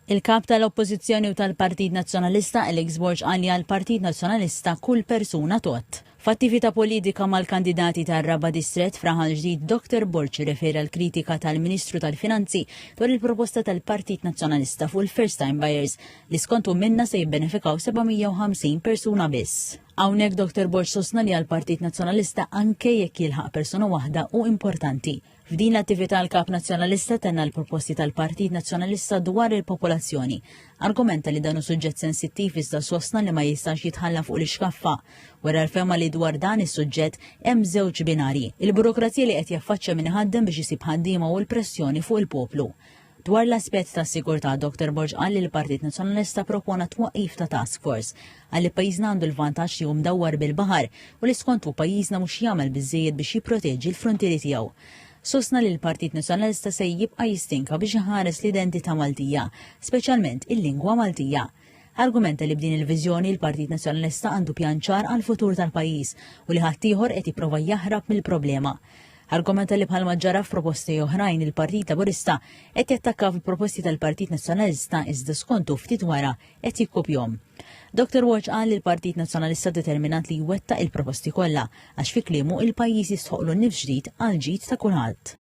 Il-kap tal-Oppożizzjoni u tal-Partit Nazzjonalista Alex Borg qal li għall-Partit Nazzjonalista kull persuna tot. F'attività politika mal-kandidati tar-Raba Distret fraħal ġdid Dr. Borg refera l-kritika tal-Ministru tal-Finanzi dwar il-proposta tal-Partit Nazzjonalista fuq il-first time buyers li skontu minna se jibbenefikaw 750 persuna biss. Hawnhekk Dr. Borg sostna li għall-Partit Nazzjonalista anke jekk jilħaq persuna waħda u importanti. F'din l-attività l-Kap Nazzjonalista tenna l-proposti tal-Partit Nazzjonalista dwar il-popolazzjoni. Argumenta li danu suġġett sensittiv iżda sostna li ma jistax jitħalla fuq l-iskaffa. Wara l-fema li dwar dan is-suġġett hemm żewġ binarji. Il-burokrazija li qed jaffaċċja min ħaddem biex isib ħaddiema u l-pressjoni fuq il-poplu. Dwar l-aspett ta' sigurtà, Dr. Borg qal li l-Partit Nazzjonalista propona twaqqif ta' task force għalli pajjiżna għandu l-vantaġġ li hu mdawwar bil-baħar u li skontu pajjiżna mhux jagħmel biżżejjed biex jipproteġi l-frontieri tiegħu. Sostna li l-Partit Nazzjonalista se jibqa' jistinka biex iħares l-identità Maltija, speċjalment il-lingwa Maltija. Argumenta li b'din il-viżjoni l-Partit Nazzjonalista għandu pjan ċar għal-futur tal-pajjiż u li ħaddieħor qed jipprova jaħrab mill-problema. Argumenta li bħalma ġara f'proposti oħrajn il-Partit Laburista qed jattakka fil-proposti tal-Partit Nazzjonalista iżda skontu ftit wara qed jikkopjhom. Dr. Borg qal li l-Partit Nazzjonalista determinat li jwettaq il-proposti kollha għax fi kliemu il-pajjiż jistħoqlu nnifs ġdid għal ġid ta' kulħadd.